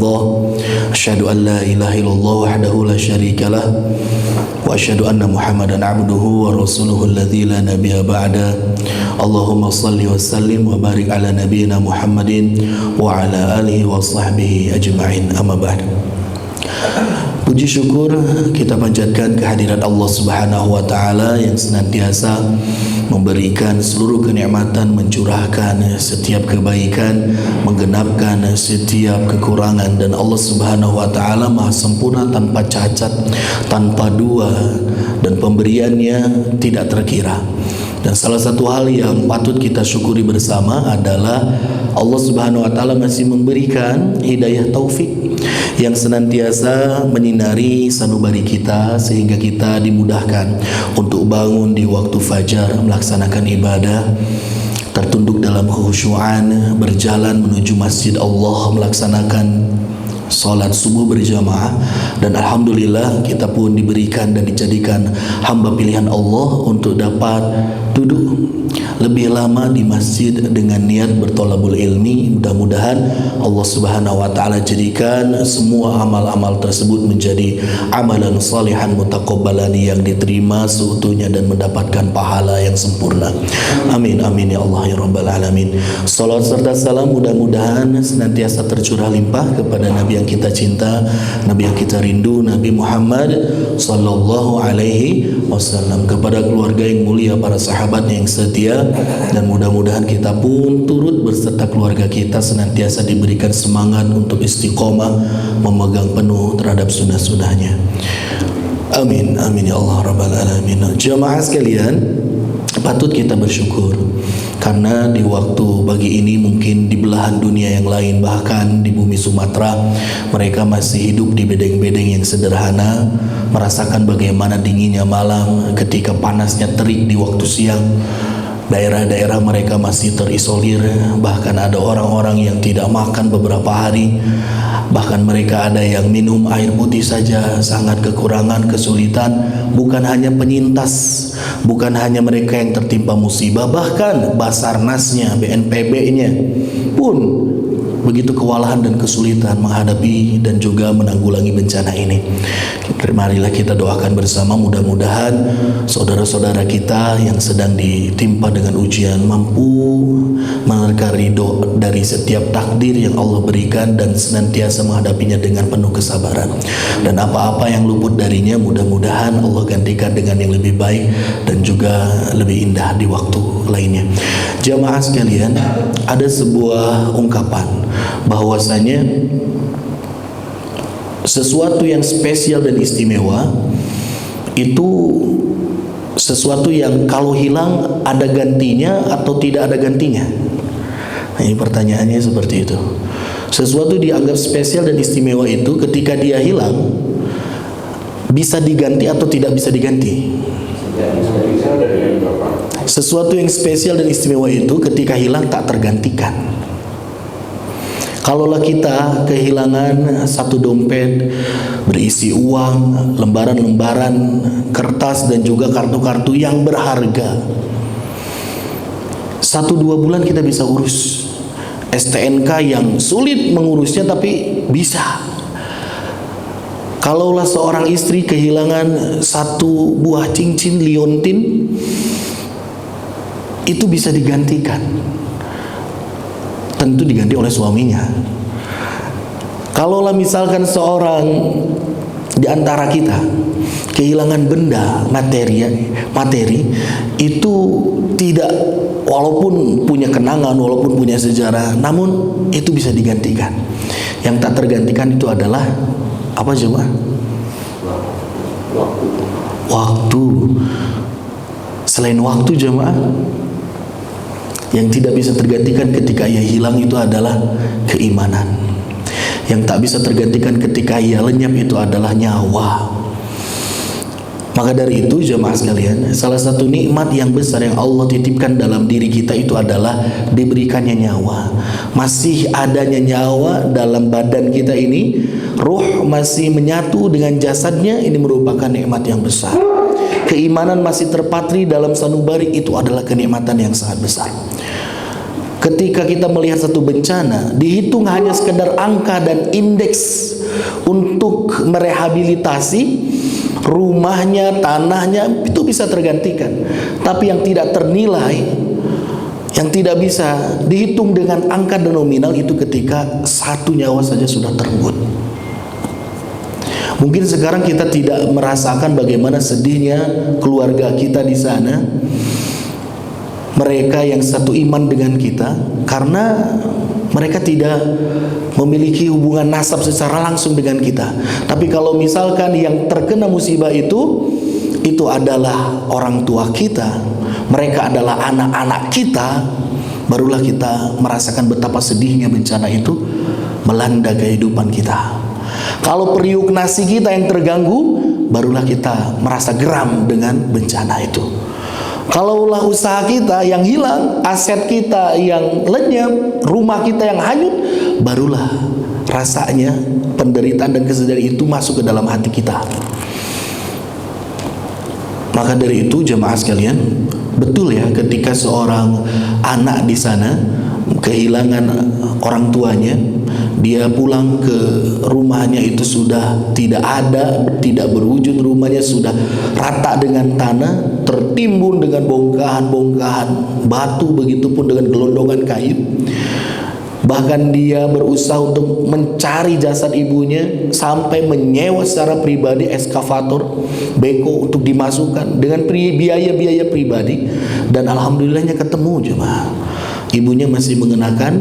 illallah, asyhadu an la ilaha illallah wahdahu la syarikalah, wa asyhadu anna Muhammadan abduhu wa rasuluhu alladzi la nabiyya ba'da. Allahumma salli wa sallim wa barik ala nabiyyina Muhammadin wa ala alihi wa sahbihi ajma'in. Amma ba'd. Puji syukur kita panjatkan kehadirat Allah Subhanahu wa taala yang senantiasa memberikan seluruh kenikmatan, mencurahkan setiap kebaikan, menggenapkan setiap kekurangan, dan Allah Subhanahu wa taala Maha sempurna, tanpa cacat, tanpa dua, dan pemberiannya tidak terkira. Dan salah satu hal yang patut kita syukuri bersama adalah Allah Subhanahu wa taala masih memberikan hidayah taufik yang senantiasa menyinari sanubari kita, sehingga kita dimudahkan untuk bangun di waktu fajar, melaksanakan ibadah, tertunduk dalam kekhusyuan, berjalan menuju masjid Allah, melaksanakan salat subuh berjamaah. Dan alhamdulillah kita pun diberikan dan dijadikan hamba pilihan Allah untuk dapat duduk lebih lama di masjid dengan niat bertolabul ilmi. Mudah-mudahan Allah Subhanahu wa taala jadikan semua amal-amal tersebut menjadi amalan salihan mutaqabbalan yang diterima seutuhnya dan mendapatkan pahala yang sempurna. Amin amin ya Allah ya rabbal alamin. Salawat serta salam mudah-mudahan senantiasa tercurah limpah kepada Nabi yang kita cinta, Nabi yang kita rindu, Nabi Muhammad sallallahu alaihi wasallam, kepada keluarga yang mulia, para sahabat yang setia, dan mudah-mudahan kita pun turut berserta keluarga kita senantiasa diberikan semangat untuk istiqomah memegang penuh terhadap sunnah-sunnahnya. Amin amin ya Allah rabbal alamin. Jamaah sekalian, patut kita bersyukur karena di waktu pagi ini mungkin di belahan dunia yang lain, bahkan di bumi Sumatera, mereka masih hidup di bedeng-bedeng yang sederhana, merasakan bagaimana dinginnya malam ketika panasnya terik di waktu siang. Daerah-daerah mereka masih terisolir, bahkan ada orang-orang yang tidak makan beberapa hari, bahkan mereka ada yang minum air putih saja sangat kekurangan, kesulitan. Bukan hanya penyintas, bukan hanya mereka yang tertimpa musibah, bahkan Basarnasnya, BNPB-nya pun begitu kewalahan dan kesulitan menghadapi dan juga menanggulangi bencana ini. Marilah kita doakan bersama, mudah-mudahan saudara-saudara kita yang sedang ditimpa dengan ujian mampu menerka ridho dari setiap takdir yang Allah berikan dan senantiasa menghadapinya dengan penuh kesabaran. Dan apa-apa yang luput darinya mudah-mudahan Allah gantikan dengan yang lebih baik dan juga lebih indah di waktu lainnya. Jamaah sekalian, ada sebuah ungkapan bahwasanya sesuatu yang spesial dan istimewa itu sesuatu yang kalau hilang ada gantinya atau tidak ada gantinya. Nah, ini pertanyaannya seperti itu. Sesuatu dianggap spesial dan istimewa itu ketika dia hilang bisa diganti atau tidak bisa diganti. Sesuatu yang spesial dan istimewa itu ketika hilang tak tergantikan. Kalaulah kita kehilangan satu dompet berisi uang, lembaran-lembaran kertas dan juga kartu-kartu yang berharga, 1-2 bulan kita bisa urus. STNK yang sulit mengurusnya tapi bisa. Kalaulah seorang istri kehilangan satu buah cincin liontin, itu bisa digantikan. Tentu diganti oleh suaminya. Kalaulah misalkan seorang di antara kita kehilangan benda materi itu tidak, walaupun punya kenangan, walaupun punya sejarah, namun itu bisa digantikan. Yang tak tergantikan itu adalah apa coba? Waktu. Selain waktu jemaah, yang tidak bisa tergantikan ketika ia hilang itu adalah keimanan. Yang tak bisa tergantikan ketika ia lenyap itu adalah nyawa. Maka dari itu jemaah sekalian, salah satu nikmat yang besar yang Allah titipkan dalam diri kita itu adalah diberikannya nyawa. Masih adanya nyawa dalam badan kita ini, ruh masih menyatu dengan jasadnya, ini merupakan nikmat yang besar. Keimanan masih terpatri dalam sanubari, itu adalah kenikmatan yang sangat besar. ketika kita melihat satu bencana, dihitung hanya sekedar angka dan indeks untuk merehabilitasi rumahnya, tanahnya, itu bisa tergantikan. Tapi yang tidak ternilai, yang tidak bisa dihitung dengan angka dan nominal, itu ketika satu nyawa saja sudah terenggut. Mungkin sekarang kita tidak merasakan bagaimana sedihnya keluarga kita di sana, mereka yang satu iman dengan kita, karena mereka tidak memiliki hubungan nasab secara langsung dengan kita. Tapi kalau misalkan yang terkena musibah itu adalah orang tua kita, mereka adalah anak-anak kita, barulah kita merasakan betapa sedihnya bencana itu melanda kehidupan kita. Kalau periuk nasi kita yang terganggu, barulah kita merasa geram dengan bencana itu. Kalaulah usaha kita yang hilang, aset kita yang lenyap, rumah kita yang hanyut, barulah rasanya penderitaan dan kesedihan itu masuk ke dalam hati kita. Maka dari itu jemaah sekalian, betul ya, ketika seorang anak di sana kehilangan orang tuanya, dia pulang ke rumahnya itu sudah tidak ada, tidak berwujud, rumahnya sudah rata dengan tanah, tertimbun dengan bongkahan-bongkahan batu, begitupun dengan gelondongan kayu. Bahkan dia berusaha untuk mencari jasad ibunya, sampai menyewa secara pribadi eskavator, beko untuk dimasukkan dengan biaya-biaya pribadi. Dan alhamdulillahnya ketemu jemaah. Ibunya masih mengenakan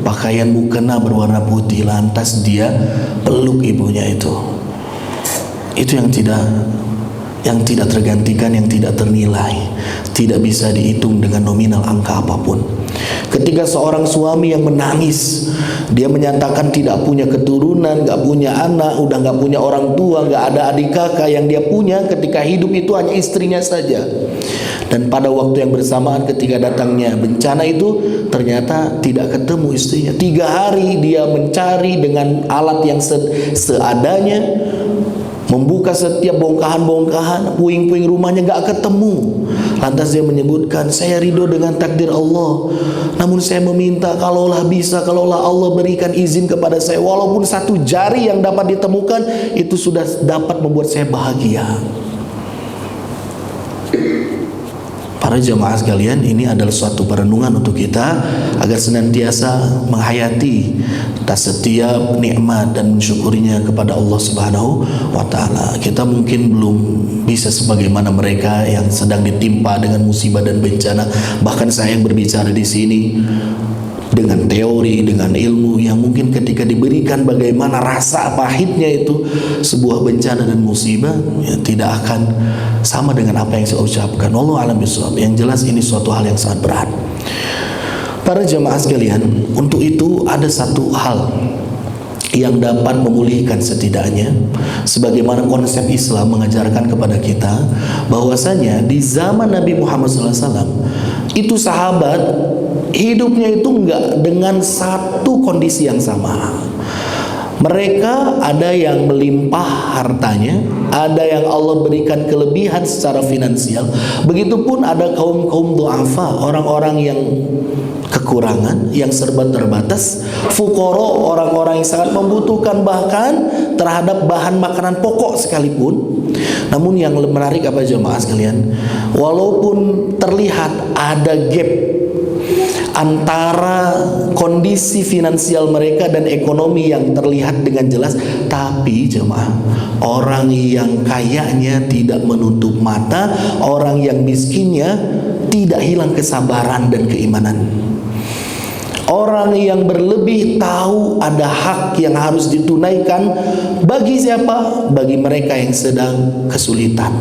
pakaian mukena berwarna putih. Lantas dia peluk ibunya itu. Itu yang tidak tergantikan, yang tidak ternilai, tidak bisa dihitung dengan nominal angka apapun. Ketika seorang suami yang menangis, dia menyatakan tidak punya keturunan, gak punya anak, udah gak punya orang tua, gak ada adik kakak, yang dia punya ketika hidup itu hanya istrinya saja. Dan pada waktu yang bersamaan ketika datangnya bencana itu, ternyata tidak ketemu istrinya. 3 hari dia mencari dengan alat yang seadanya, membuka setiap bongkahan-bongkahan, puing-puing rumahnya, gak ketemu. Lantas dia menyebutkan, saya ridho dengan takdir Allah, namun saya meminta kalaulah bisa, kalaulah Allah berikan izin kepada saya, walaupun 1 jari yang dapat ditemukan, itu sudah dapat membuat saya bahagia. Para jemaah sekalian, ini adalah suatu perenungan untuk kita agar senantiasa menghayati atas setiap nikmat dan mensyukurinya kepada Allah Subhanahu wa taala. Kita mungkin belum bisa sebagaimana mereka yang sedang ditimpa dengan musibah dan bencana. Bahkan saya yang berbicara di sini dengan teori, dengan ilmu yang mungkin ketika diberikan bagaimana rasa pahitnya itu sebuah bencana dan musibah, ya, tidak akan sama dengan apa yang saya ucapkan. Wallahu a'lam bishawab. Yang jelas ini suatu hal yang sangat berat. Para jemaah sekalian, untuk itu ada satu hal yang dapat memulihkan setidaknya, sebagaimana konsep Islam mengajarkan kepada kita bahwasanya di zaman Nabi Muhammad SAW itu sahabat hidupnya itu enggak dengan satu kondisi yang sama. Mereka ada yang melimpah hartanya, ada yang Allah berikan kelebihan secara finansial. Begitupun ada kaum-kaum du'afa, orang-orang yang kekurangan, yang serba terbatas, fuqara, orang-orang yang sangat membutuhkan bahkan terhadap bahan makanan pokok sekalipun. Namun yang menarik apa jemaah sekalian, walaupun terlihat ada gap antara kondisi finansial mereka dan ekonomi yang terlihat dengan jelas, tapi jemaah, orang yang kayanya tidak menutup mata, orang yang miskinnya tidak hilang kesabaran dan keimanan. Orang yang berlebih tahu ada hak yang harus ditunaikan bagi siapa? Bagi mereka yang sedang kesulitan.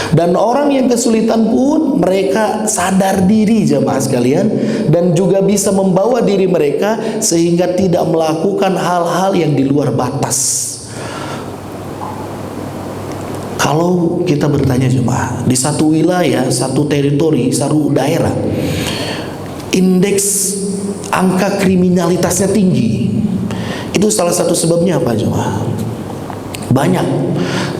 Dan orang yang kesulitan pun mereka sadar diri jemaah sekalian, dan juga bisa membawa diri mereka sehingga tidak melakukan hal-hal yang di luar batas. Kalau kita bertanya jemaah, di satu wilayah, satu teritori, satu daerah, indeks angka kriminalitasnya tinggi, itu salah satu sebabnya apa jemaah? Banyak,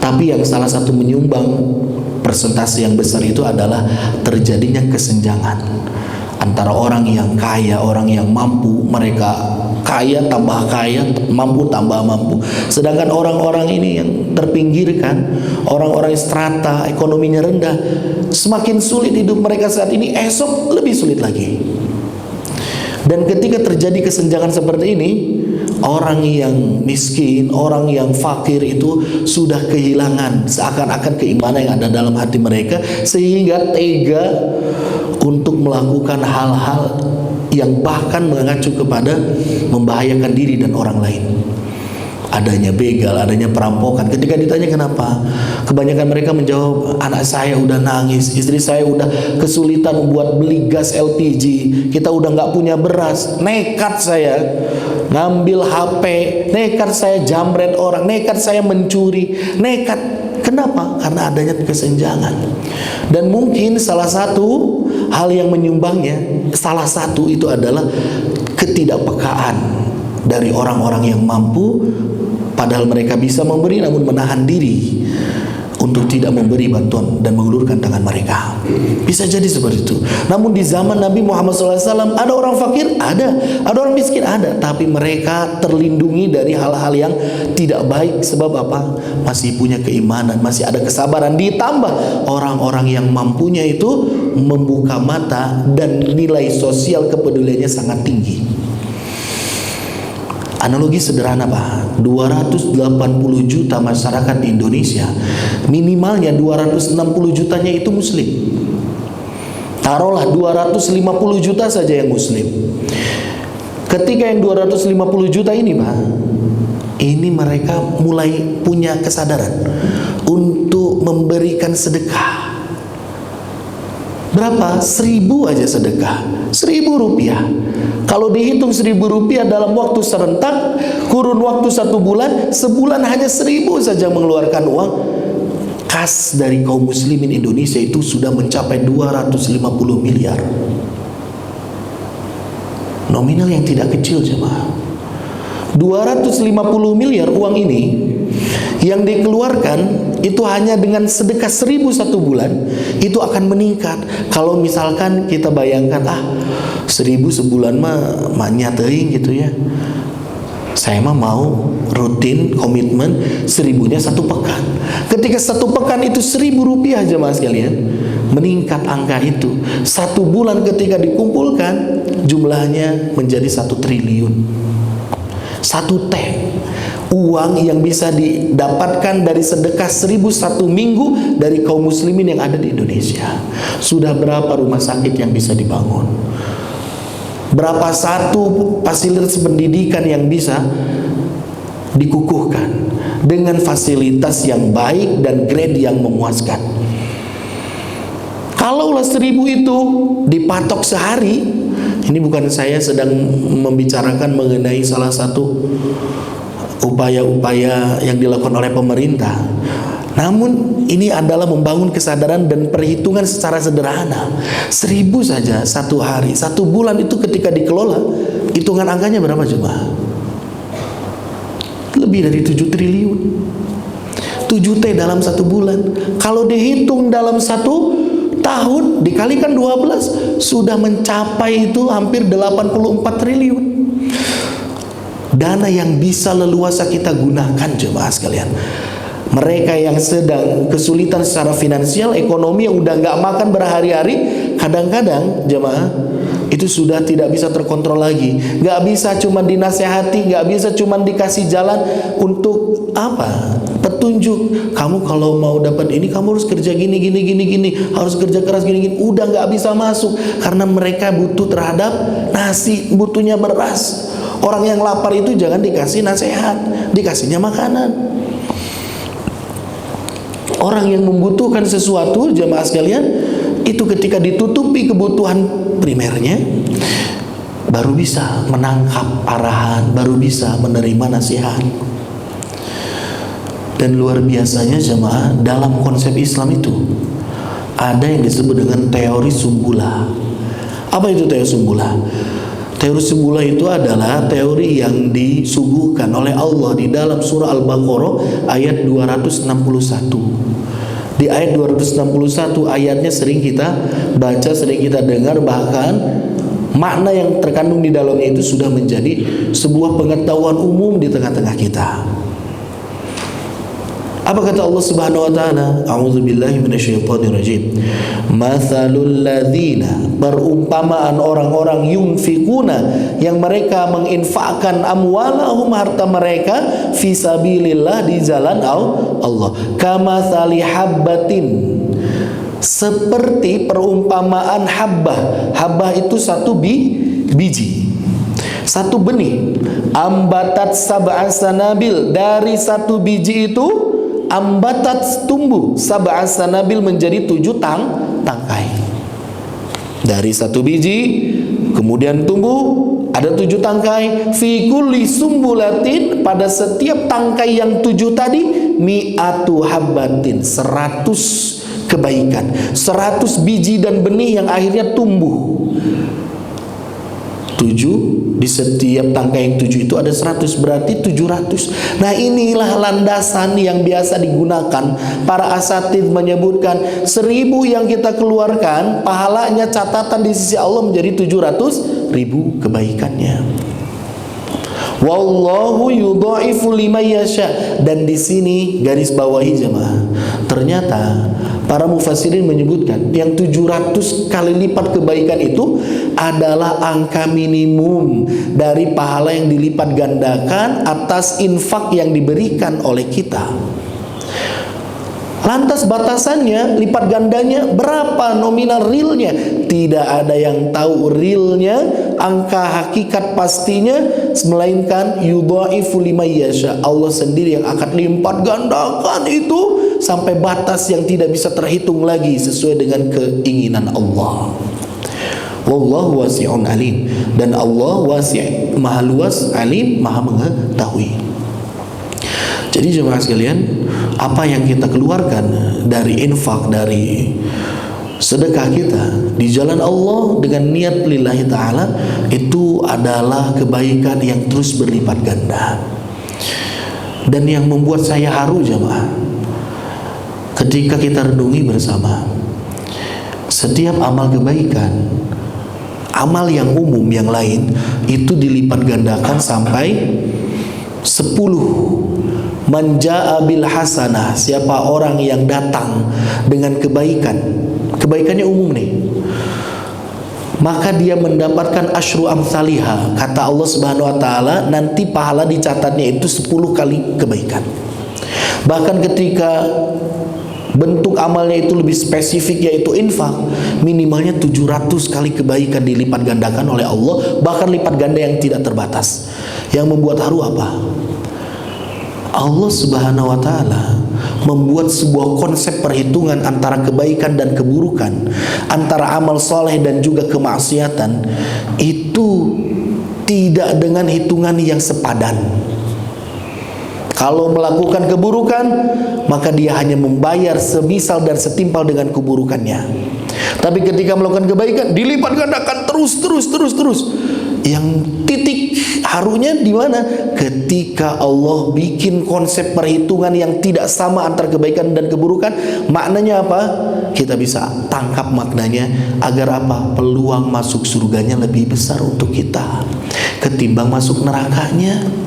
tapi yang salah satu menyumbang persentase yang besar itu adalah terjadinya kesenjangan antara orang yang kaya, orang yang mampu, mereka kaya tambah kaya, mampu tambah mampu. Sedangkan orang-orang ini yang terpinggirkan, orang-orang strata ekonominya rendah, semakin sulit hidup mereka saat ini, esok lebih sulit lagi. Dan ketika terjadi kesenjangan seperti ini, orang yang miskin, orang yang fakir itu sudah kehilangan seakan-akan keimanan yang ada dalam hati mereka, sehingga tega untuk melakukan hal-hal yang bahkan mengacu kepada membahayakan diri dan orang lain. Adanya begal, adanya perampokan. Ketika ditanya kenapa, kebanyakan mereka menjawab, anak saya udah nangis, istri saya udah kesulitan membuat beli gas LPG, kita udah nggak punya beras, nekat saya ngambil HP, nekat saya jamret orang, nekat saya mencuri, nekat. Kenapa? Karena adanya kesenjangan. Dan mungkin salah satu hal yang menyumbangnya, salah satu itu adalah ketidakpekaan dari orang-orang yang mampu, padahal mereka bisa memberi namun menahan diri untuk tidak memberi bantuan dan mengulurkan tangan mereka. Bisa jadi seperti itu. Namun di zaman Nabi Muhammad SAW ada orang fakir, ada orang miskin, ada, tapi mereka terlindungi dari hal-hal yang tidak baik. Sebab apa? Masih punya keimanan, masih ada kesabaran. Ditambah orang-orang yang mampunya itu membuka mata dan nilai sosial kepeduliannya sangat tinggi. Analogi sederhana Pak, 280 juta masyarakat di Indonesia, minimalnya 260 jutanya itu muslim. Taruhlah 250 juta saja yang muslim. Ketika yang 250 juta ini Pak, ini mereka mulai punya kesadaran untuk memberikan sedekah. Berapa? 1.000 aja sedekah, 1.000 rupiah. Kalau dihitung 1.000 rupiah dalam waktu serentak, kurun waktu 1 bulan, sebulan hanya 1.000 saja mengeluarkan uang, kas dari kaum muslimin Indonesia itu sudah mencapai 250 miliar. Nominal yang tidak kecil jemaah. 250 miliar uang ini yang dikeluarkan itu hanya dengan sedekah 1.000 satu bulan, itu akan meningkat. Kalau misalkan kita bayangkan 1.000 sebulan mah nyatein gitu ya, saya mah mau rutin komitmen 1.000-nya 1 pekan. Ketika 1 pekan itu 1.000 rupiah jemaah sekalian, meningkat angka itu. 1 bulan ketika dikumpulkan jumlahnya menjadi 1 triliun. 1 T uang yang bisa didapatkan dari sedekah 1.000 satu minggu dari kaum muslimin yang ada di Indonesia. Sudah berapa rumah sakit yang bisa dibangun? Berapa satu fasilitas pendidikan yang bisa dikukuhkan dengan fasilitas yang baik dan grade yang memuaskan. Kalaulah 1.000 itu dipatok sehari, ini bukan saya sedang membicarakan mengenai salah satu upaya-upaya yang dilakukan oleh pemerintah. Namun ini adalah membangun kesadaran dan perhitungan secara sederhana. 1.000 saja satu hari, 1 bulan itu ketika dikelola, hitungan angkanya berapa coba? Lebih dari 7 triliun. 7 T dalam 1 bulan. Kalau dihitung dalam 1 tahun dikalikan 12 sudah mencapai itu hampir 84 triliun. Dana yang bisa leluasa kita gunakan jemaah sekalian. Mereka yang sedang kesulitan secara finansial, ekonomi, yang udah nggak makan berhari-hari, kadang-kadang jemaah itu sudah tidak bisa terkontrol lagi. Nggak bisa cuma dinasehati, nggak bisa cuma dikasih jalan untuk apa? Petunjuk. Kamu kalau mau dapat ini, kamu harus kerja gini, harus kerja keras gini. Udah nggak bisa masuk karena mereka butuh terhadap nasi, butuhnya beras. Orang yang lapar itu jangan dikasih nasihat, dikasihnya makanan. Orang yang membutuhkan sesuatu jemaah sekalian, itu ketika ditutupi kebutuhan primernya, baru bisa menangkap arahan, baru bisa menerima nasihat. Dan luar biasanya jemaah, dalam konsep Islam itu ada yang disebut dengan teori Sumbula. Apa itu teori Sumbula? Teori Sumbula itu adalah teori yang disuguhkan oleh Allah di dalam surah Al-Baqarah ayat 261. Di ayat 261 ayatnya sering kita baca, sering kita dengar, bahkan makna yang terkandung di dalamnya itu sudah menjadi sebuah pengetahuan umum di tengah-tengah kita. Apa kata Allah Subhanahu wa taala? A'udzubillahi minasyaitonirrajim. Matsalul ladzina, perumpamaan orang-orang yunfikuna yang mereka menginfakkan amwalahum, harta mereka, fi sabilillah, di jalan Allah. Kamatsali habbatin, seperti perumpamaan habbah. Habbah itu satu biji, satu benih. Ambatat sab'a sanabil, dari satu biji itu ambatat tumbuh sab'a sanabil, menjadi 7 tangkai. Dari satu biji kemudian tumbuh ada 7 tangkai. Fi kulli sumbulatin, pada setiap tangkai yang 7 tadi, mi'atu habbatin, 100 kebaikan, 100 biji dan benih yang akhirnya tumbuh. 7 di setiap tangkai yang 7 itu ada 100, berarti 700. Nah, inilah landasan yang biasa digunakan. Para asatidz menyebutkan 1000 yang kita keluarkan, pahalanya catatan di sisi Allah menjadi 700.000 kebaikannya. Wallahu yudha'ifu liman yasha. Dan di sini garis bawahi jemaah, ternyata para mufassirin menyebutkan yang 700 kali lipat kebaikan itu adalah angka minimum dari pahala yang dilipat gandakan atas infak yang diberikan oleh kita. Lantas batasannya, lipat gandanya berapa, nominal realnya? Tidak ada yang tahu realnya, angka hakikat pastinya, melainkan yudha'ifu liman yasha. Allah sendiri yang akan lipat gandakan itu sampai batas yang tidak bisa terhitung lagi sesuai dengan keinginan Allah. Wallahu wasi'un alim. Dan Allah wasi', maha luas, alim, maha mengetahui. Jadi jemaah sekalian, apa yang kita keluarkan dari infak, dari sedekah kita di jalan Allah dengan niat lillahi ta'ala, itu adalah kebaikan yang terus berlipat ganda. Dan yang membuat saya haru jemaah, ketika kita renungi bersama, setiap amal kebaikan, amal yang umum yang lain, itu dilipat gandakan sampai 10. Man jaa bil hasanah, siapa orang yang datang dengan kebaikan, kebaikannya umum nih, maka dia mendapatkan asyru amsalihah. Kata Allah Subhanahu wa taala, nanti pahala dicatatnya itu 10 kali kebaikan. Bahkan ketika bentuk amalnya itu lebih spesifik, yaitu infak, minimalnya 700 kali kebaikan dilipat gandakan oleh Allah, bahkan lipat ganda yang tidak terbatas. Yang membuat haru apa? Allah Subhanahu wa taala membuat sebuah konsep perhitungan antara kebaikan dan keburukan, antara amal soleh dan juga kemaksiatan, itu tidak dengan hitungan yang sepadan. Kalau melakukan keburukan, maka dia hanya membayar semisal dan setimpal dengan keburukannya. Tapi ketika melakukan kebaikan, dilipat gandakan terus. Yang titik harunya di mana? Ketika Allah bikin konsep perhitungan yang tidak sama antara kebaikan dan keburukan. Maknanya apa? Kita bisa tangkap maknanya, agar apa? Peluang masuk surganya lebih besar untuk kita ketimbang masuk nerakanya.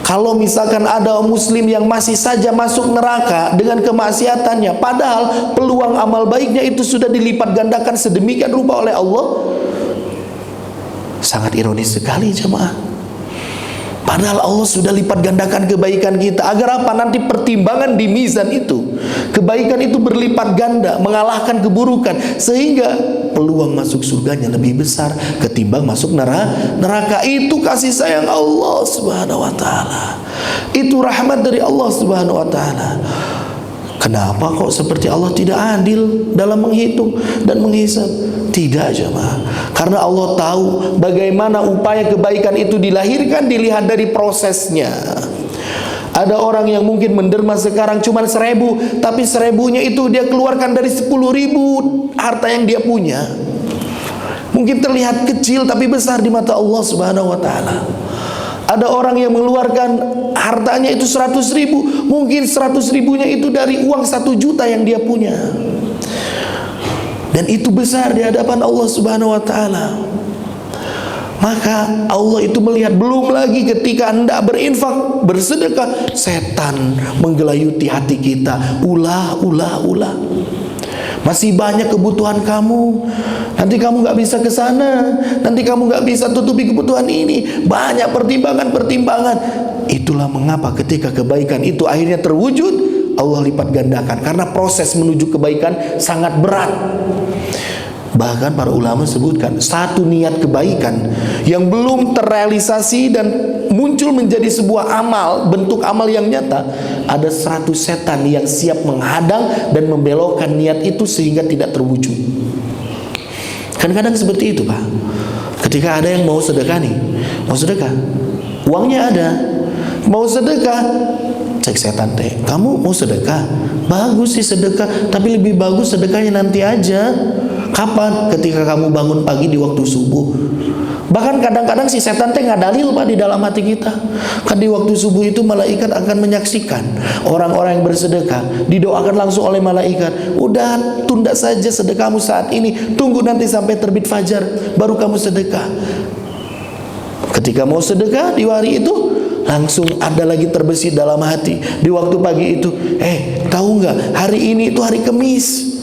Kalau misalkan ada muslim yang masih saja masuk neraka dengan kemaksiatannya, padahal peluang amal baiknya itu sudah dilipat gandakan sedemikian rupa oleh Allah, sangat ironis sekali jemaah. Padahal Allah sudah lipat gandakan kebaikan kita. Agar apa? Nanti pertimbangan di mizan itu, kebaikan itu berlipat ganda, mengalahkan keburukan, sehingga peluang masuk surganya lebih besar ketimbang masuk neraka. Itu kasih sayang Allah Subhanahu wa taala. Itu rahmat dari Allah Subhanahu wa taala. Kenapa kok seperti Allah tidak adil dalam menghitung dan menghisab? Tidak jemaah. Karena Allah tahu bagaimana upaya kebaikan itu dilahirkan, dilihat dari prosesnya. Ada orang yang mungkin menderma sekarang cuma 1000, tapi 1000-nya itu dia keluarkan dari 10.000 harta yang dia punya. Mungkin terlihat kecil tapi besar di mata Allah Subhanahu wa taala. Ada orang yang mengeluarkan hartanya itu 100.000, mungkin 100.000-nya itu dari uang 1 juta yang dia punya. Dan itu besar di hadapan Allah Subhanahu wa taala. Maka Allah itu melihat, belum lagi ketika hendak berinfak, bersedekah, setan menggelayuti hati kita. Ulah. Masih banyak kebutuhan kamu. Nanti kamu gak bisa ke sana. Nanti kamu gak bisa tutupi kebutuhan ini. Banyak pertimbangan. Itulah mengapa ketika kebaikan itu akhirnya terwujud, Allah lipat gandakan. Karena proses menuju kebaikan sangat berat. Bahkan para ulama sebutkan, satu niat kebaikan yang belum terrealisasi dan muncul menjadi sebuah amal, bentuk amal yang nyata, ada 100 setan yang siap menghadang dan membelokkan niat itu sehingga tidak terwujud. Kadang-kadang seperti itu, Pak. Ketika ada yang mau sedekah nih, mau sedekah, uangnya ada, mau sedekah, cek setan teh, kamu mau sedekah? Bagus sih sedekah, tapi lebih bagus sedekahnya nanti aja. Kapan? Ketika kamu bangun pagi di waktu subuh. Bahkan kadang-kadang si setan teh ngadalil, Pak, di dalam hati kita. Kan di waktu subuh itu malaikat akan menyaksikan orang-orang yang bersedekah, didoakan langsung oleh malaikat. Udah, tunda saja sedekahmu saat ini, tunggu nanti sampai terbit fajar baru kamu sedekah. Ketika mau sedekah di hari itu, langsung ada lagi terbesit dalam hati di waktu pagi itu, tahu nggak, hari ini itu hari Kamis,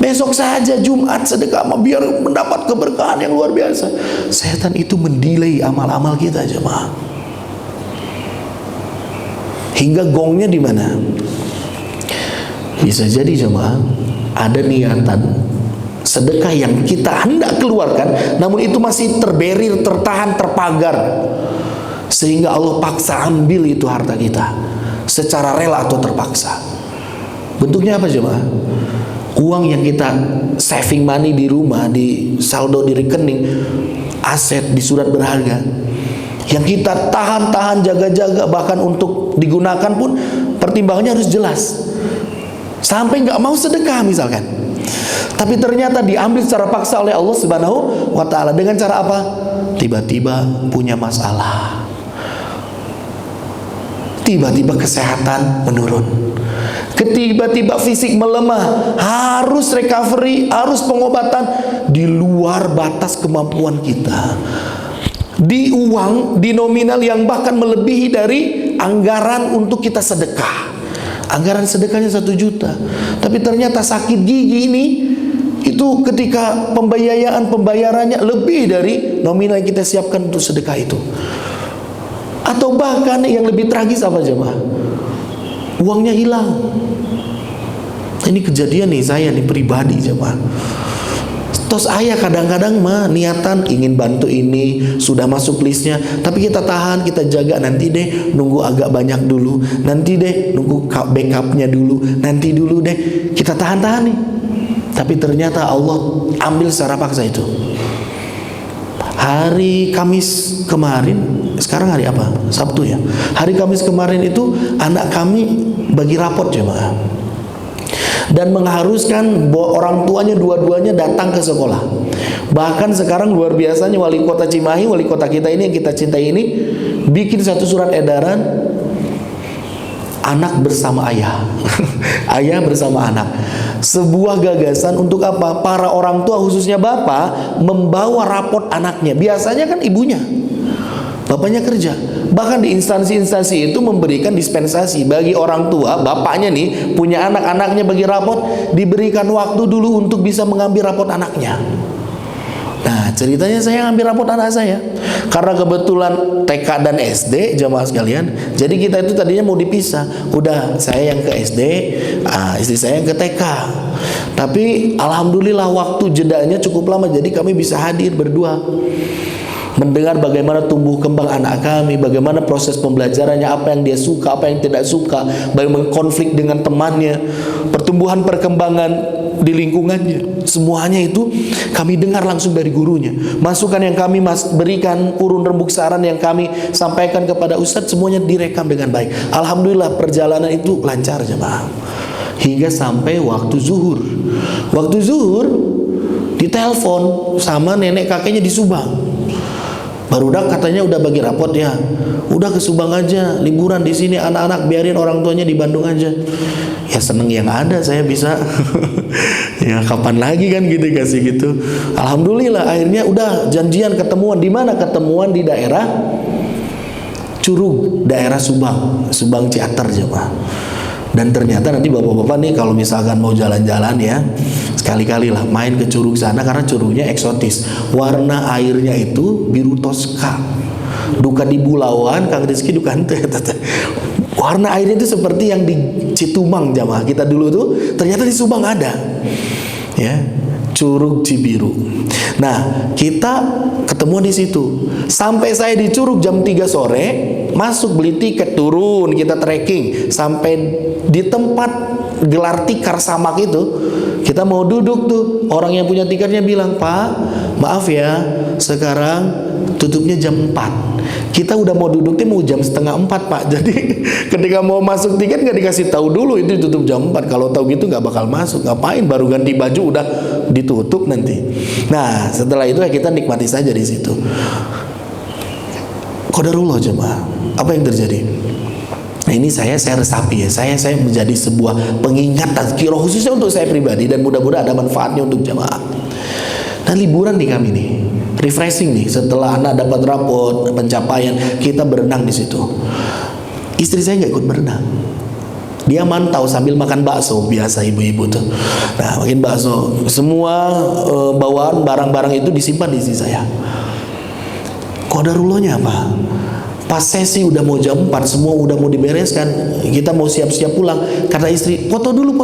besok saja Jumat sedekah biar mendapat keberkahan yang luar biasa. Setan itu mendelay amal-amal kita, jemaah. Hingga gongnya di mana? Bisa jadi, jemaah, ada niatan sedekah yang kita hendak keluarkan, namun itu masih terberir, tertahan, terpagar, sehingga Allah paksa ambil itu harta kita secara rela atau terpaksa. Bentuknya apa, jemaah? Uang yang kita saving money di rumah, di saldo di rekening, aset di surat berharga, yang kita tahan-tahan, jaga-jaga, bahkan untuk digunakan pun pertimbangannya harus jelas. Sampai nggak mau sedekah misalkan, tapi ternyata diambil secara paksa oleh Allah Subhanahu wa taala. Dengan cara apa? Tiba-tiba punya masalah, tiba-tiba kesehatan menurun, tiba-tiba fisik melemah, harus recovery, harus pengobatan di luar batas kemampuan kita, di uang, di nominal yang bahkan melebihi dari anggaran untuk kita sedekah. Anggaran sedekahnya 1 juta, tapi ternyata sakit gigi ini, itu ketika pembayarannya lebih dari nominal yang kita siapkan untuk sedekah itu. Atau bahkan yang lebih tragis apa, jemaah? Uangnya hilang. Ini kejadian nih, saya nih pribadi, jemaah. Tos ayah kadang-kadang mah niatan ingin bantu ini, sudah masuk listnya, tapi kita tahan, kita jaga, nanti deh nunggu agak banyak dulu, nanti deh nunggu backupnya dulu, nanti dulu deh, kita tahan-tahan nih. Tapi ternyata Allah ambil secara paksa itu. Hari Kamis kemarin, sekarang hari apa? Sabtu ya. Hari Kamis kemarin itu anak kami bagi rapot, jemaah, dan mengharuskan orang tuanya dua-duanya datang ke sekolah. Bahkan sekarang luar biasanya wali kota Cimahi, wali kota kita ini yang kita cintai ini, bikin satu surat edaran, anak bersama ayah. Ayah bersama anak. Sebuah gagasan untuk apa? Para orang tua khususnya bapak membawa rapot anaknya. Biasanya kan ibunya, bapaknya kerja. Bahkan di instansi-instansi itu memberikan dispensasi bagi orang tua, bapaknya nih punya anak, anaknya bagi rapot, diberikan waktu dulu untuk bisa mengambil rapot anaknya. Nah, ceritanya saya ngambil rapot anak saya karena kebetulan TK dan SD, jamaah sekalian. Jadi kita itu tadinya mau dipisah. Udah, saya yang ke SD, istri saya yang ke TK. Tapi alhamdulillah waktu jedanya cukup lama, jadi kami bisa hadir berdua, mendengar bagaimana tumbuh kembang anak kami, bagaimana proses pembelajarannya, apa yang dia suka, apa yang tidak suka, bagaimana konflik dengan temannya, pertumbuhan perkembangan di lingkungannya. Semuanya itu kami dengar langsung dari gurunya. Masukan yang kami berikan, urun rembuk saran yang kami sampaikan kepada ustadz, semuanya direkam dengan baik. Alhamdulillah perjalanan itu lancar, jemaah. Hingga sampai waktu zuhur. Waktu zuhur ditelepon sama nenek kakeknya di Subang. Barudak katanya udah bagi rapot ya. Udah ke Subang aja, liburan di sini anak-anak, biarin orang tuanya di Bandung aja. Ya seneng yang ada saya bisa. Ya kapan lagi kan gitu kasih gitu. Alhamdulillah akhirnya udah janjian ketemuan. Di mana ketemuan? Di daerah Curug, daerah Subang Ciater jemaah. Dan ternyata nanti bapak-bapak nih kalau misalkan mau jalan-jalan ya, sekali-kali lah main ke Curug sana, karena curugnya eksotis. Warna airnya itu biru toska. Duka di Bulauan, Kang Rizky duka ente. Warna airnya itu seperti yang di Citumang jamaah kita dulu tuh, ternyata di Subang ada. Ya, Curug Cibiru. Nah, kita ketemuan di situ. Sampai saya di Curug jam 3 sore, masuk beli tiket, turun, kita trekking sampai di tempat gelar tikar samak itu. Kita mau duduk tuh, orang yang punya tiketnya bilang, "Pak, maaf ya, sekarang tutupnya jam 4. Kita udah mau duduknya mau jam setengah 4, Pak." Jadi ketika mau masuk tiket nggak dikasih tahu dulu itu tutup jam 4. Kalau tahu gitu nggak bakal masuk. Ngapain baru ganti baju udah ditutup nanti. Nah, setelah itu ya kita nikmati saja di situ. Qadarullah jemaah. Apa yang terjadi? Nah, ini saya resapi ya. Saya menjadi sebuah pengingat tazkirah khususnya untuk saya pribadi, dan mudah-mudahan ada manfaatnya untuk jemaah. Nah, liburan nih kami nih, refreshing nih, setelah anak dapat rapot pencapaian, kita berenang di situ. Istri saya nggak ikut berenang, dia mantau sambil makan bakso, biasa ibu-ibu tuh. Nah, makin bakso, semua bawaan barang-barang itu disimpan di istri saya. Qadarullahnya apa? Pas sesi udah mau jam 4, semua udah mau dibereskan, kita mau siap-siap pulang, kata istri, foto dulu.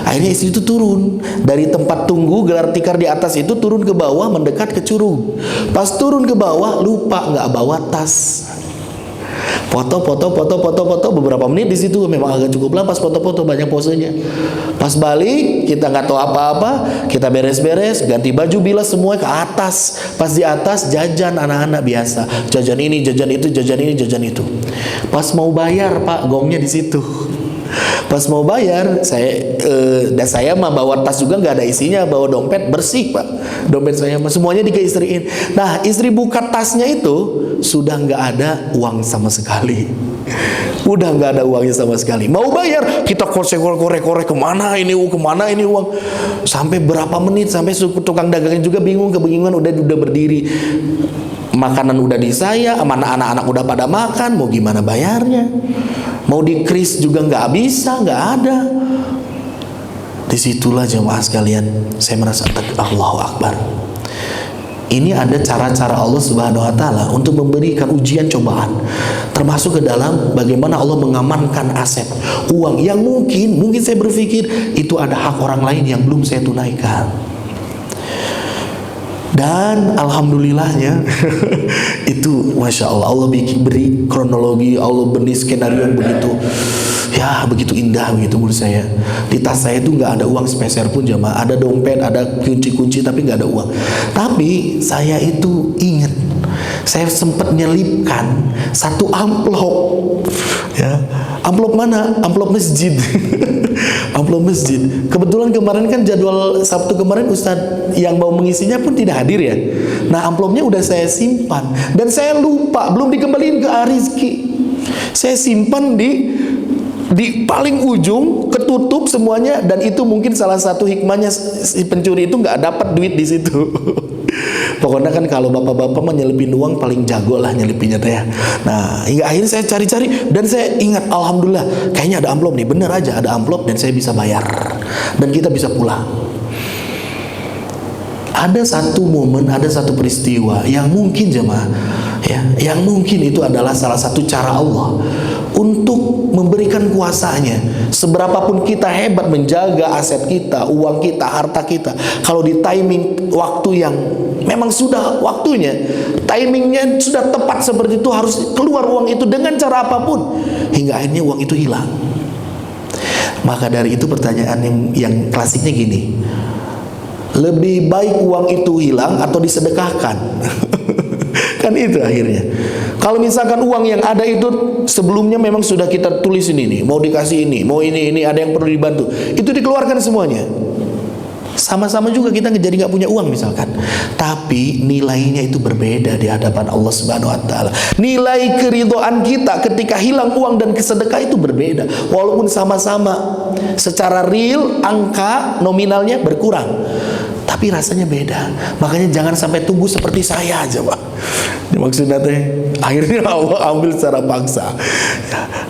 Akhirnya istri itu turun dari tempat tunggu gelar tikar di atas itu, turun ke bawah mendekat ke Curug. Pas turun ke bawah lupa nggak bawa tas. Foto beberapa menit di situ, memang agak cukup lama pas foto-foto, banyak posenya. Pas balik kita nggak tahu apa-apa, kita beres-beres, ganti baju, bilas semua ke atas. Pas di atas jajan anak-anak biasa, jajan ini, jajan itu, jajan ini, jajan itu. Pas mau bayar Pak, gongnya di situ. Pas mau bayar, saya mah bawa tas juga nggak ada isinya, bawa dompet bersih Pak, dompet saya mah semuanya dikeistriin. Nah, istri buka tasnya itu sudah nggak ada uang sama sekali. Udah nggak ada uangnya sama sekali. Mau bayar, kita korek kemana ini uang. Sampai berapa menit, sampai tukang dagangnya juga kebingungan, udah berdiri. Makanan udah di saya, mana anak-anak udah pada makan, mau gimana bayarnya? Mau di-kris juga nggak bisa, nggak ada. Disitulah jemaah sekalian, saya merasa Allahu Akbar. Ini ada cara-cara Allah Subhanahu wa Ta'ala untuk memberikan ujian cobaan, termasuk ke dalam bagaimana Allah mengamankan aset uang yang mungkin saya berpikir itu ada hak orang lain yang belum saya tunaikan. Dan alhamdulillahnya itu masya Allah, Allah beri kronologi, Allah beri skenario yang begitu indah begitu menurut saya. Di tas saya itu nggak ada uang sepeser pun jamaah, ada dompet, ada kunci-kunci, tapi nggak ada uang. Tapi saya itu ingat, saya sempat nyelipkan satu amplop, ya. Amplop mana? Amplop masjid. Amplop masjid. Kebetulan kemarin kan jadwal Sabtu kemarin Ustadz yang mau mengisinya pun tidak hadir ya. Nah, amplopnya udah saya simpan dan saya lupa, belum dikembaliin ke Rizky. Saya simpan di paling ujung, ketutup semuanya, dan itu mungkin salah satu hikmahnya si pencuri itu nggak dapat duit di situ. Pokoknya kan kalau bapak-bapak menyelipin uang paling jago lah nyelipinnya teh. Nah, hingga akhirnya saya cari-cari dan saya ingat, alhamdulillah kayaknya ada amplop nih, bener aja ada amplop dan saya bisa bayar dan kita bisa pulang. Ada satu momen, ada satu peristiwa yang mungkin jemaah, ya, yang mungkin itu adalah salah satu cara Allah untuk memberikan kuasanya. Seberapapun kita hebat menjaga aset kita, uang kita, harta kita, kalau di timing waktu yang memang sudah waktunya, timingnya sudah tepat seperti itu, harus keluar uang itu dengan cara apapun, hingga akhirnya uang itu hilang. Maka dari itu pertanyaan yang klasiknya gini, lebih baik uang itu hilang atau disedekahkan? Kan itu akhirnya. Kalau misalkan uang yang ada itu sebelumnya memang sudah kita tulis ini nih, mau dikasih ini, mau ini ada yang perlu dibantu, itu dikeluarkan semuanya. Sama-sama juga kita jadi nggak punya uang misalkan, tapi nilainya itu berbeda di hadapan Allah Subhanahu Wa Taala. Nilai keridhaan kita ketika hilang uang dan kesedekah itu berbeda, walaupun sama-sama secara real angka nominalnya berkurang, tapi rasanya beda. Makanya jangan sampai tumbuh seperti saya aja, Pak. Maksudnya akhirnya Allah ambil secara paksa.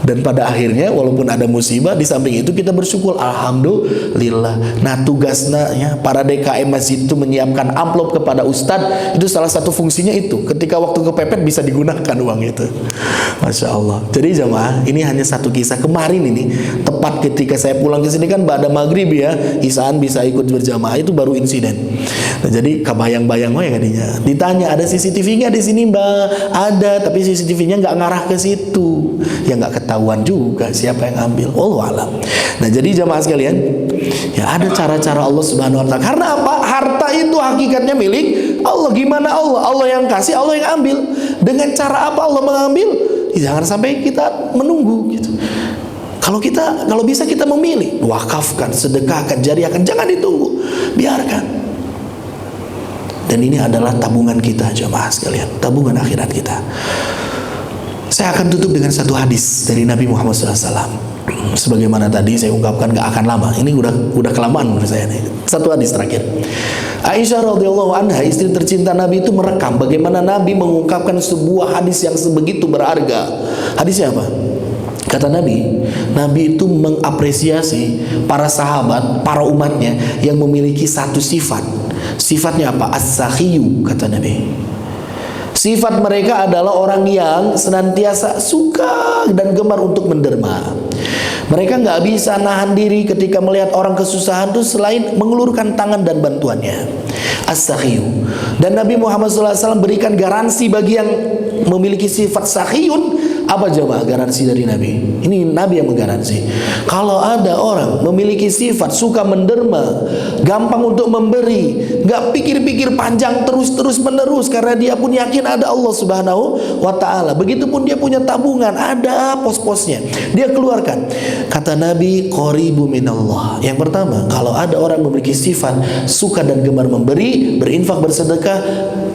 Dan pada akhirnya walaupun ada musibah, di samping itu kita bersyukur, alhamdulillah. Nah, tugasnya ya, para DKM masjid itu menyiapkan amplop kepada ustadz, itu salah satu fungsinya itu. Ketika waktu kepepet bisa digunakan uang itu. Masya Allah. Jadi jamaah, ini hanya satu kisah kemarin ini. Tepat ketika saya pulang ke sini kan pada maghrib ya, Isaan bisa ikut berjamaah, itu baru insiden. Nah, jadi kebayang-bayang ya kadinya. Ditanya, ada CCTV-nya di sini Mbak? Ada, tapi CCTV-nya nggak ngarah ke situ. Ya nggak ketahuan juga siapa yang ambil. Wallahu alam. Nah, jadi jamaah sekalian, ya ada cara-cara Allah Subhanahu Wa Taala. Karena apa? Harta itu hakikatnya milik Allah. Gimana Allah? Allah yang kasih, Allah yang ambil. Dengan cara apa Allah mengambil? Ya, jangan sampai kita menunggu gitu. Kalau bisa kita memilih, wakafkan, sedekahkan, jariahkan, jangan ditunggu, biarkan. Dan ini adalah tabungan kita jemaah sekalian, tabungan akhirat kita. Saya akan tutup dengan satu hadis dari Nabi Muhammad SAW. Sebagaimana tadi saya ungkapkan, gak akan lama. Ini udah kelamaan menurut saya nih. Satu hadis terakhir. Aisyah radhiyallahu anha, istri tercinta Nabi, itu merekam bagaimana Nabi mengungkapkan sebuah hadis yang sebegitu berharga. Hadisnya apa? Kata Nabi, Nabi itu mengapresiasi para sahabat, para umatnya yang memiliki satu sifat. Sifatnya apa? As-sakhiyu, kata Nabi. Sifat mereka adalah orang yang senantiasa suka dan gemar untuk menderma. Mereka nggak bisa nahan diri ketika melihat orang kesusahan itu selain mengulurkan tangan dan bantuannya. As-sakhiyu. Dan Nabi Muhammad SAW berikan garansi bagi yang memiliki sifat sakhiyun. Apa jemaah garansi dari Nabi? Ini Nabi yang menggaransi. Kalau ada orang memiliki sifat suka menderma, gampang untuk memberi, gak pikir-pikir panjang terus menerus, karena dia pun yakin ada Allah Subhanahu Wa Taala. Begitupun dia punya tabungan, ada pos-posnya, dia keluarkan. Kata Nabi, qaribu minallah. Yang pertama, kalau ada orang memiliki sifat suka dan gemar memberi, berinfak, bersedekah,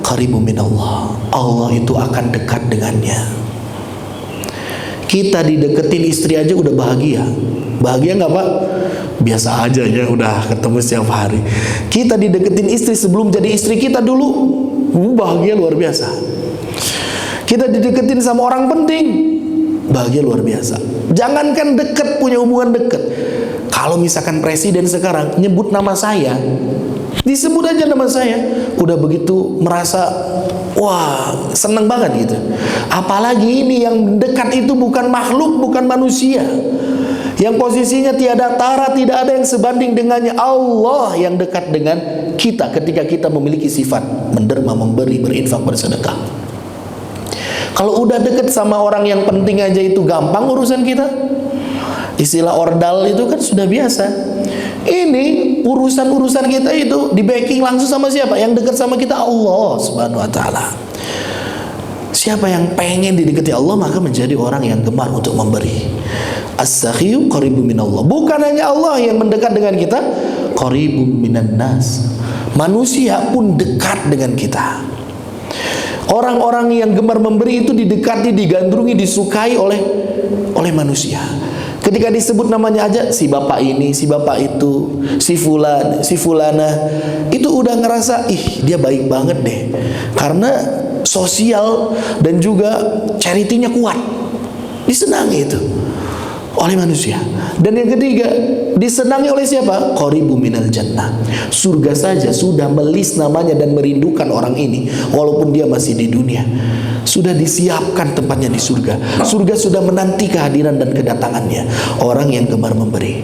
qaribu minallah, Allah itu akan dekat dengannya. Kita dideketin istri aja udah bahagia. Bahagia nggak Pak? Biasa aja ya, udah ketemu setiap hari. Kita dideketin istri sebelum jadi istri kita dulu, bahagia luar biasa. Kita dideketin sama orang penting, bahagia luar biasa. Jangankan deket, punya hubungan deket. Kalau misalkan presiden sekarang nyebut nama saya, disebut aja nama saya, udah begitu merasa wah, seneng banget gitu. Apalagi ini yang dekat itu bukan makhluk, bukan manusia, yang posisinya tiada tara, tidak ada yang sebanding dengannya. Allah yang dekat dengan kita ketika kita memiliki sifat menderma, memberi, berinfak, bersedekah. Kalau udah dekat sama orang yang penting aja itu gampang urusan kita. Istilah ordal itu kan sudah biasa. Ini urusan-urusan kita itu di backing langsung sama siapa? Yang dekat sama kita Allah Subhanahu Wa Taala. Siapa yang pengen didekati Allah, maka menjadi orang yang gemar untuk memberi. As-sakhiyu qaribu minallah. Bukan hanya Allah yang mendekat dengan kita, qaribu minan nas. Manusia pun dekat dengan kita. Orang-orang yang gemar memberi itu didekati, digandrungi, disukai oleh manusia. Ketika disebut namanya aja, si bapak ini, si bapak itu, si fulan, si fulana, itu udah ngerasa, ih dia baik banget deh. Karena sosial dan juga charity-nya kuat, disenangi itu oleh manusia. Dan yang ketiga, disenangi oleh siapa? Qaribu minal jannah. Surga saja sudah melis namanya dan merindukan orang ini, walaupun dia masih di dunia. Sudah disiapkan tempatnya di surga. Surga sudah menanti kehadiran dan kedatangannya orang yang gemar memberi.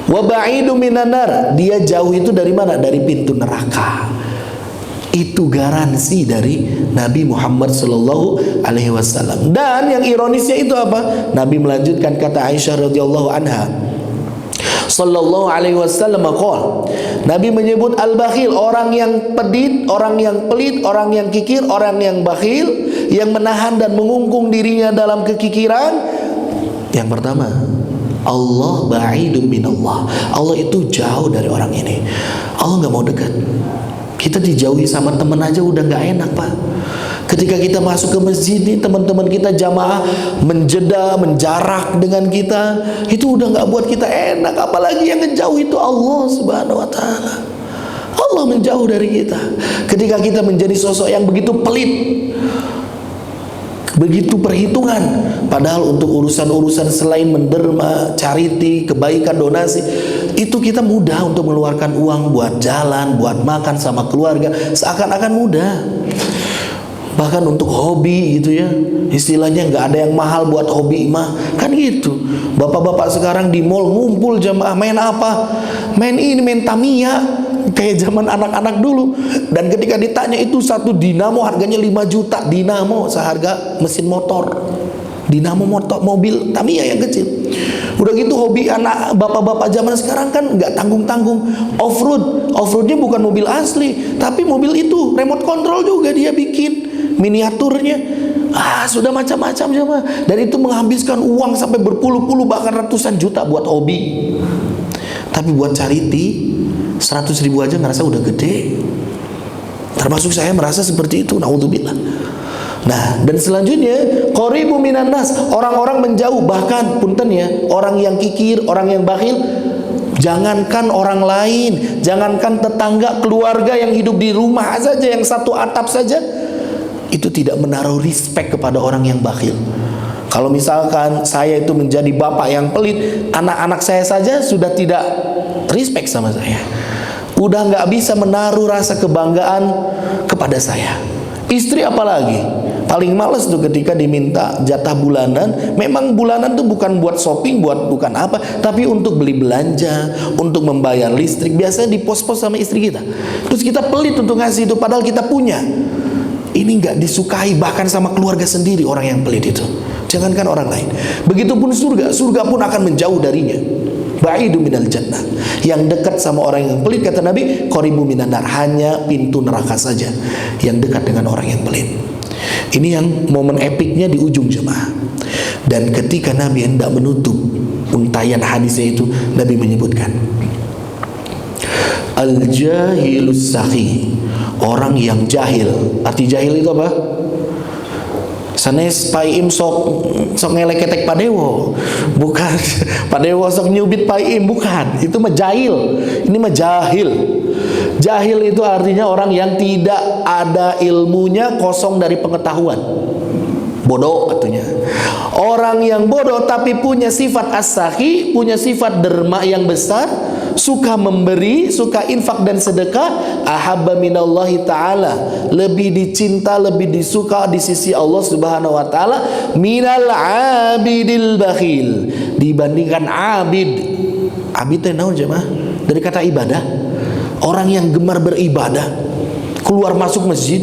Wa ba'idu minan nar. Dia jauh itu dari mana? Dari pintu neraka. Itu garansi dari Nabi Muhammad sallallahu alaihi wasallam. Dan yang ironisnya itu apa? Nabi melanjutkan, kata Aisyah radhiyallahu anha, sallallahu alaihi wasallam qol, Nabi menyebut al-bakhil, orang yang pedit, orang yang pelit, orang yang kikir, orang yang bakhil, yang menahan dan mengungkung dirinya dalam kekikiran. Yang pertama, Allah ba'idun minallah. Allah itu jauh dari orang ini. Allah nggak mau dekat. Kita dijauhi sama teman aja udah nggak enak, Pak. Ketika kita masuk ke masjid nih, teman-teman kita jamaah menjeda, menjarak dengan kita, itu udah nggak buat kita enak. Apalagi yang ngejauh itu Allah Subhanahu wa Ta'ala. Allah menjauh dari kita. Ketika kita menjadi sosok yang begitu pelit, begitu perhitungan, padahal untuk urusan-urusan selain menderma, charity, kebaikan, donasi, itu kita mudah untuk mengeluarkan uang buat jalan, buat makan sama keluarga, seakan-akan mudah. Bahkan untuk hobi gitu ya, istilahnya nggak ada yang mahal buat hobi mah, kan gitu. Bapak-bapak sekarang di mall ngumpul jamaah main apa? Main ini, main Tamiya, kayak zaman anak-anak dulu. Dan ketika ditanya itu satu dinamo harganya 5 juta, dinamo seharga mesin motor, dinamo motor mobil Tamiya yang kecil. Udah gitu hobi anak bapak-bapak zaman sekarang kan nggak tanggung-tanggung, off-road. Off-roadnya bukan mobil asli, tapi mobil itu remote control juga dia bikin miniaturnya. Sudah macam-macam jemaah. Dan itu menghabiskan uang sampai berpuluh-puluh bahkan ratusan juta buat hobi. Tapi buat charity 100 ribu aja ngerasa udah gede. Termasuk saya merasa seperti itu, naudzubillah. Nah, dan selanjutnya qaribu minan nas, orang-orang menjauh, bahkan punten ya, orang yang kikir, orang yang bakhil, jangankan orang lain, jangankan tetangga, keluarga yang hidup di rumah saja, yang satu atap saja, itu tidak menaruh respect kepada orang yang bakhil. Kalau misalkan saya itu menjadi bapak yang pelit, anak-anak saya saja sudah tidak respect sama saya, udah nggak bisa menaruh rasa kebanggaan kepada saya. Istri apalagi paling males tuh ketika diminta jatah bulanan. Memang bulanan tuh bukan buat shopping, bukan apa, tapi untuk beli belanja, untuk membayar listrik. Biasanya di pos-pos sama istri kita. Terus kita pelit untuk ngasih itu, padahal kita punya. Ini nggak disukai bahkan sama keluarga sendiri orang yang pelit itu. Jangankan orang lain. Begitupun surga, surga pun akan menjauh darinya. Ba'idu minal jannah. Yang dekat sama orang yang pelit, kata Nabi, qaribu minan nar, hanya pintu neraka saja yang dekat dengan orang yang pelit. Ini yang momen epiknya di ujung jemaah. Dan ketika Nabi hendak menutup untayan hadisnya itu, Nabi menyebutkan al-jahilus sakhi, orang yang jahil. Arti jahil itu apa? Sanes paim sok ngelek-ketek padewo, bukan padewo sok nyubit paim, bukan. Itu mah jahil. Ini mah jahil. Jahil itu artinya orang yang tidak ada ilmunya, kosong dari pengetahuan. Bodoh artinya. Orang yang bodoh tapi punya sifat as-sakhi, punya sifat derma yang besar, suka memberi, suka infak dan sedekah, ahabba minallahi ta'ala, lebih dicinta, lebih disuka di sisi Allah Subhanahu wa ta'ala, minal abidil bakhil, dibandingkan abid. Abid itu naon jemaah? Dari kata ibadah. Orang yang gemar beribadah, keluar masuk masjid,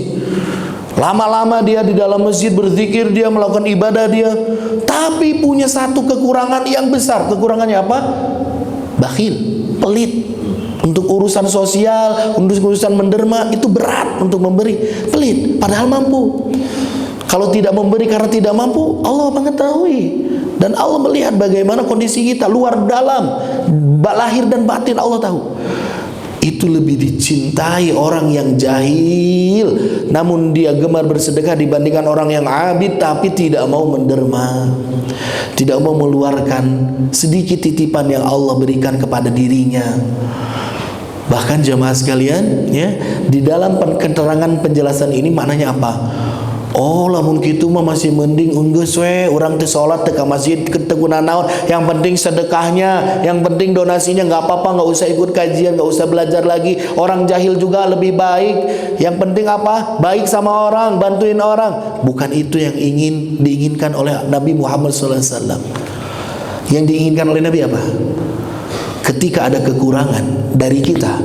lama-lama dia di dalam masjid berzikir, dia melakukan ibadah dia, tapi punya satu kekurangan yang besar. Kekurangannya apa? Bakhil, pelit. Untuk urusan sosial, untuk urusan menderma, itu berat untuk memberi. Pelit, padahal mampu. Kalau tidak memberi karena tidak mampu, Allah mengetahui. Dan Allah melihat bagaimana kondisi kita, luar dalam, lahir dan batin, Allah tahu. Itu lebih dicintai orang yang jahil, namun dia gemar bersedekah, dibandingkan orang yang abid tapi tidak mau menderma, tidak mau mengeluarkan sedikit titipan yang Allah berikan kepada dirinya. Bahkan jemaah sekalian ya, di dalam keterangan penjelasan ini maknanya apa? Oh, lamun kitu mah masih mending geus we urang teh salat teh ka masjid teu naon, yang penting sedekahnya, yang penting donasinya, nggak apa-apa, nggak usah ikut kajian, nggak usah belajar lagi. Orang jahil juga lebih baik. Yang penting apa? Baik sama orang, bantuin orang. Bukan itu yang diinginkan oleh Nabi Muhammad SAW. Yang diinginkan oleh Nabi apa? Ketika ada kekurangan dari kita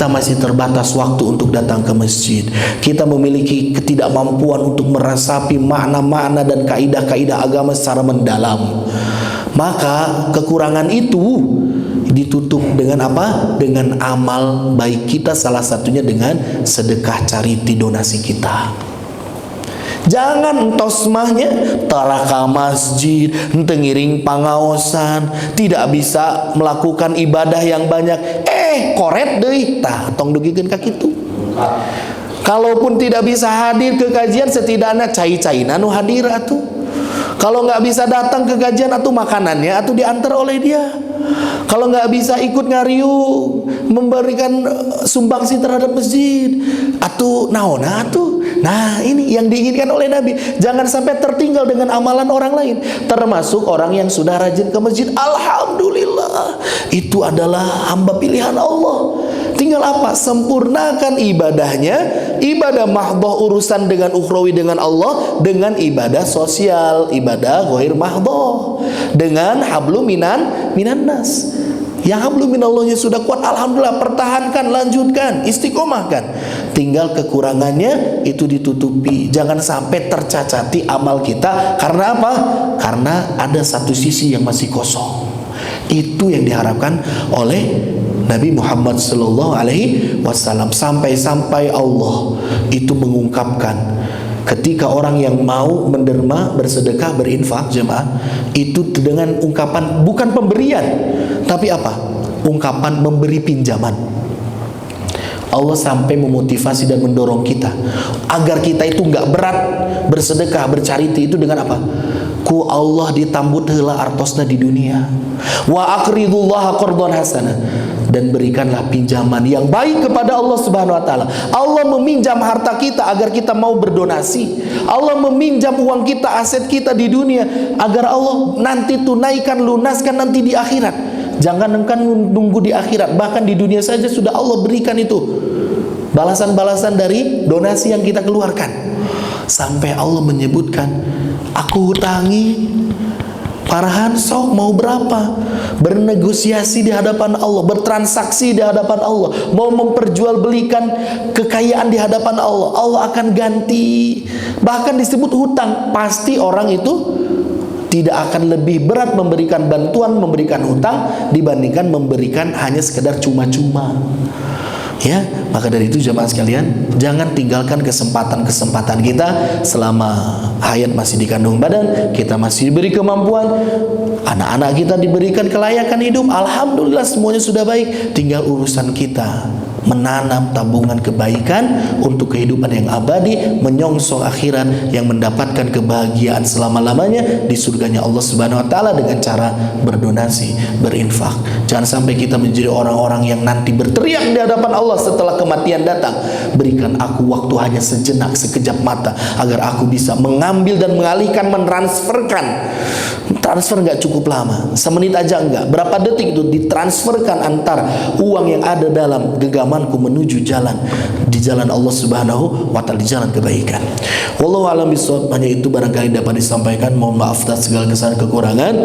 masih terbatas waktu untuk datang ke masjid, kita memiliki ketidakmampuan untuk meresapi makna-makna dan kaidah-kaidah agama secara mendalam, maka kekurangan itu ditutup dengan apa? Dengan amal baik kita, salah satunya dengan sedekah, charity, donasi kita. Jangan entosmahnya taraka masjid, tengiring pangaosan, tidak bisa melakukan ibadah yang banyak. Koret deui, tah tong dugikeun ka kitu. Kalaupun tidak bisa hadir ke kajian, setidaknya cai-caina nu hadir atuh. Kalau nggak bisa datang ke kajian, atuh makanannya atuh diantar oleh dia. Kalau nggak bisa ikut ngariung, memberikan sumbangsi terhadap masjid, atuh naona atuh. Nah, ini yang diinginkan oleh Nabi. Jangan sampai tertinggal dengan amalan orang lain, termasuk orang yang sudah rajin ke masjid. Alhamdulillah, itu adalah hamba pilihan Allah. Tinggal apa? Sempurnakan ibadahnya, ibadah mahdoh urusan dengan ukhrawi dengan Allah, dengan ibadah sosial, ibadah ghair mahdoh, dengan hablu minan nas. Yang hablu minallahnya sudah kuat, alhamdulillah, pertahankan, lanjutkan, istiqomahkan. Tinggal kekurangannya itu ditutupi. Jangan sampai tercacati amal kita. Karena apa? Karena ada satu sisi yang masih kosong. Itu yang diharapkan oleh Nabi Muhammad sallallahu alaihi wasallam. Sampai-sampai Allah itu mengungkapkan, ketika orang yang mau menderma, bersedekah, berinfak, jemaah, itu dengan ungkapan bukan pemberian, tapi apa? Ungkapan memberi pinjaman. Allah sampai memotivasi dan mendorong kita agar kita itu nggak berat bersedekah, bercariti itu dengan apa? Ku Allah ditambut heula artosna di dunia. Wa aqridullaha qardan hasana, dan berikanlah pinjaman yang baik kepada Allah Subhanahu wa taala. Allah meminjam harta kita agar kita mau berdonasi. Allah meminjam uang kita, aset kita di dunia agar Allah nanti tunaikan, lunaskan nanti di akhirat. Jangan engkan nunggu di akhirat, bahkan di dunia saja sudah Allah berikan itu balasan-balasan dari donasi yang kita keluarkan. Sampai Allah menyebutkan, aku hutangi parahan, sok mau berapa, bernegosiasi di hadapan Allah, bertransaksi di hadapan Allah, mau memperjualbelikan kekayaan di hadapan Allah, Allah akan ganti. Bahkan disebut hutang, pasti orang itu tidak akan lebih berat memberikan bantuan, memberikan hutang dibandingkan memberikan hanya sekedar cuma-cuma. Ya, maka dari itu jemaah sekalian, jangan tinggalkan kesempatan-kesempatan kita selama hayat masih dikandung badan, kita masih diberi kemampuan, anak-anak kita diberikan kelayakan hidup, alhamdulillah semuanya sudah baik. Tinggal urusan kita menanam tabungan kebaikan untuk kehidupan yang abadi, menyongsong akhirat yang mendapatkan kebahagiaan selama-lamanya di surganya Allah Subhanahu wa taala dengan cara berdonasi, berinfak. Jangan sampai kita menjadi orang-orang yang nanti berteriak di hadapan Allah setelah kematian datang, berikan aku waktu hanya sejenak, sekejap mata, agar aku bisa mengambil dan mengalihkan, mentransferkan. Transfer nggak cukup lama, semenit aja enggak, berapa detik itu ditransferkan antar uang yang ada dalam genggamanku menuju jalan, di jalan Allah Subhanahu wa taala, di jalan kebaikan. Wallahu a'lam bishawab. Hanya itu barangkali dapat disampaikan. Mohon maaf atas segala kesalahan kekurangan.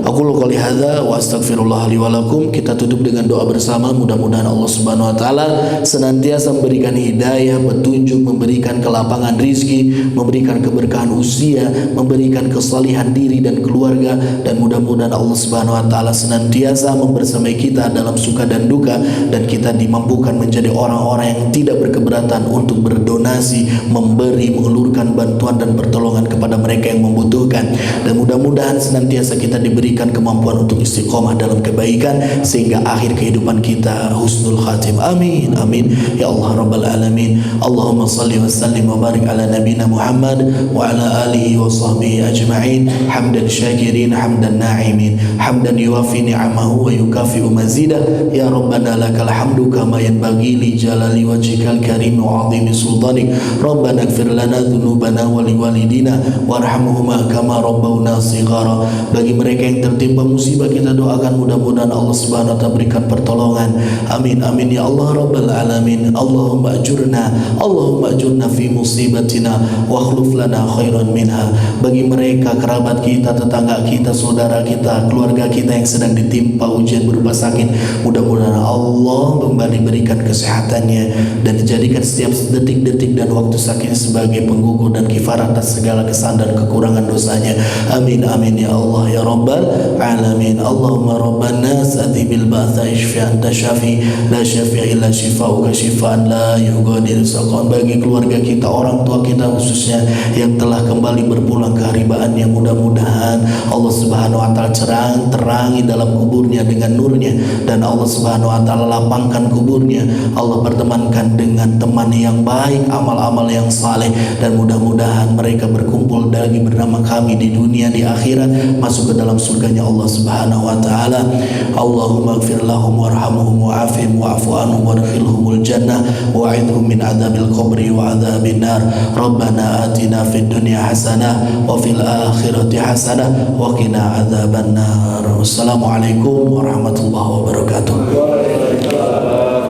Aku qouli hadza wa astaghfirullah li wa lakum. Kita tutup dengan doa bersama. Mudah-mudahan Allah Subhanahu wa taala senantiasa memberikan hidayah, petunjuk, memberikan kelapangan rizki, memberikan keberkahan usia, memberikan kesalihan diri dan keluarga, dan mudah-mudahan Allah Subhanahu wa taala senantiasa membersamai kita dalam suka dan duka, dan kita dimampukan menjadi orang-orang yang tidak berkeberatan untuk berdonasi, memberi, mengulurkan bantuan dan pertolongan kepada mereka yang membutuhkan. Dan mudah-mudahan senantiasa kita diberikan kemampuan untuk istiqomah dalam kebaikan sehingga akhir kehidupan kita husnul khatim. Amin amin ya Allah rabbal alamin. Allahumma salli wa sallim wa barik ala nabina Muhammad wa ala alihi wa sahbihi ajma'in. Hamdan syakirin, hamdan na'imin, hamdan yuwafi ni'amahu wa yukafi'u mazidah. Ya Rabbana lakal hamdu kama yanbaghi li jalali wajhikal karim wa 'azimi sultanik. Rabbana ighfir lana dzunubana wa liwalidina warhamhuma kama rabbawna shighara. Bagi mereka yang tertimpa musibah, kita doakan mudah-mudahan Allah Subhanahu wa taala berikan pertolongan. Amin amin ya Allah rabbal alamin. Allahumma ajurna fi musibatina wa akhlif lana khairan minha. Bagi mereka kerabat kita, tetangga kita, saudara kita, keluarga kita yang sedang ditimpa ujian berupa sakit, mudah-mudahan Allah kembali berikan diberikan kesehatannya, dan dijadikan setiap detik-detik dan waktu sakitnya sebagai penggugur dan kifarat atas segala kesalahan dan kekurangan dosanya. Amin amin ya Allah ya Rabbal alamin. Allahumma rabban nas adhibil ba'sa ishfi anta syafi la syafi'a illa shifauka shifaan la yughadiru saqam. Bagi keluarga kita, orang tua kita khususnya yang telah kembali berpulang ke haribaannya, mudah-mudahan Allah Subhanahu wa taala terangi dalam kuburnya dengan nurnya, dan Allah Subhanahu wa taala lapangkan kuburnya. Allah pertemankan dengan teman yang baik, amal-amal yang saleh, dan mudah-mudahan mereka berkumpul lagi bersama kami di dunia, di akhirat, masuk ke dalam surganya Allah Subhanahu wa taala. Allahumma ighfir lahum warhamhum wa'afihim wa'fu anhum wadkhilhumul jannah wa'idhum min adzabil qabri wa adzabin nar. Rabbana atina fid dunya hasanah wa fil akhirati hasanah wa qina adzaban nar. Wassalamualaikum warahmatullahi wabarakatuh.